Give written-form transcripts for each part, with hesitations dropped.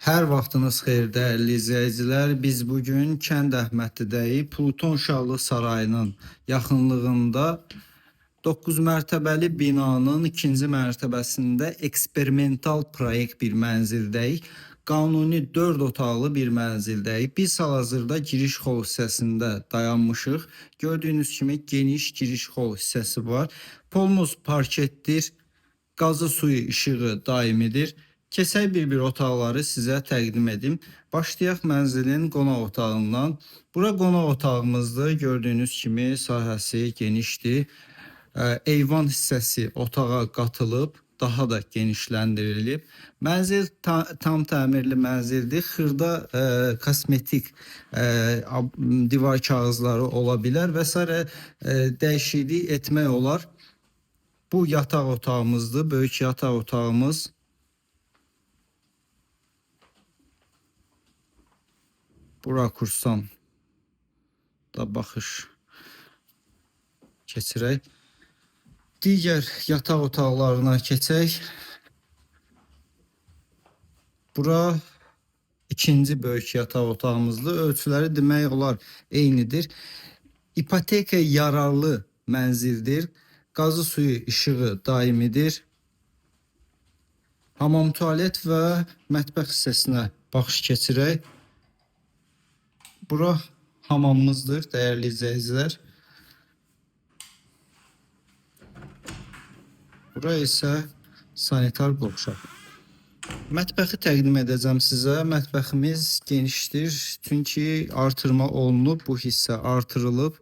Hər vaxtınız xeyir dəyərli izləyicilər. Biz bugün Kənd Əhmədlidəyi Pluton Şahlı Sarayının yaxınlığında 9 mərtəbəli binanın ikinci mərtəbəsində eksperimental proyekt bir mənzildəyik. Qanuni 4 otaqlı bir mənzildəyik. Biz hal-hazırda giriş xol hissəsində dayanmışıq. Gördüyünüz kimi geniş giriş xol hissəsi var. Polumuz parketdir. Qazı suyu işığı daimidir. Keçək bir otaqları sizə təqdim edim. Başlayaq mənzilin qonaq otağından. Bura qonaq otağımızdır. Gördüyünüz kimi sahəsi genişdir. Eyvan hissəsi otağa qatılıb, daha da genişləndirilib. Mənzil tam təmirli mənzildir. Xırda kosmetik divar kağızları ola bilər və s. Dəyişiklik etmək olar. Bu yataq otağımızdır. Böyük yataq otağımız. Bu rakursdan da baxış keçirək. Digər yataq otaqlarına keçək. Bura ikinci böyük yataq otağımızdır. Ölçüləri demək olar eynidir. İpoteka yararlı mənzildir. Qazı suyu işığı daimidir. Hamam, tualet və mətbəx hissəsinə baxış keçirək. Bura hamamımızdır dəyərli izləyicilər. Bura isə sanitar qovşaq. Mətbəxi təqdim edəcəm sizə. Mətbəximiz genişdir. Çünki artırma olunub. Bu hissə artırılıb.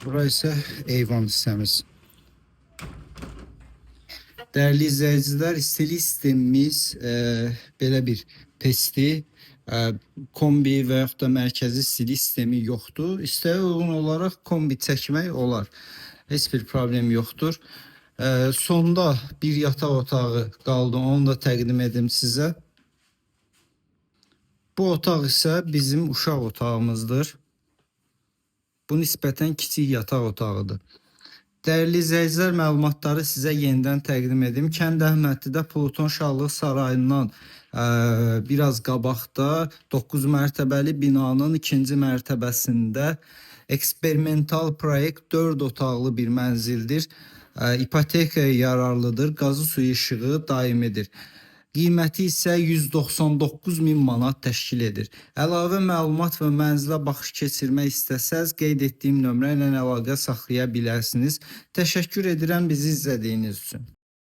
Bura isə eyvan hissəmiz. Dəyərli izləyicilər, istilik sistemimiz belə bir testi, kombi və yaxud da mərkəzi istilik sistemi yoxdur. İstəyə uyğun olaraq kombi çəkmək olar. Heç bir problem yoxdur. Sonda bir yataq otağı qaldı. Onu da təqdim edim sizə. Bu otaq isə bizim uşaq otağımızdır. Bu nisbətən kiçik yataq otağıdır. Dəyərli izləyicilər, məlumatları sizə yenidən təqdim edim. Kənd Əhmədlidə Pluton Şahlı Sarayından biraz qabaqda 9 mərtəbəli binanın ikinci mərtəbəsində eksperimental proyekt 4 otaqlı bir mənzildir. İpotekaya yararlıdır. Qazı suyu işığı daimidir. Qiyməti isə 199.000 manat təşkil edir. Əlavə məlumat və mənzilə baxış keçirmək istəsəz, qeyd etdiyim nömrə ilə əlaqə saxlaya bilərsiniz. Təşəkkür edirəm bizi izlədiyiniz üçün.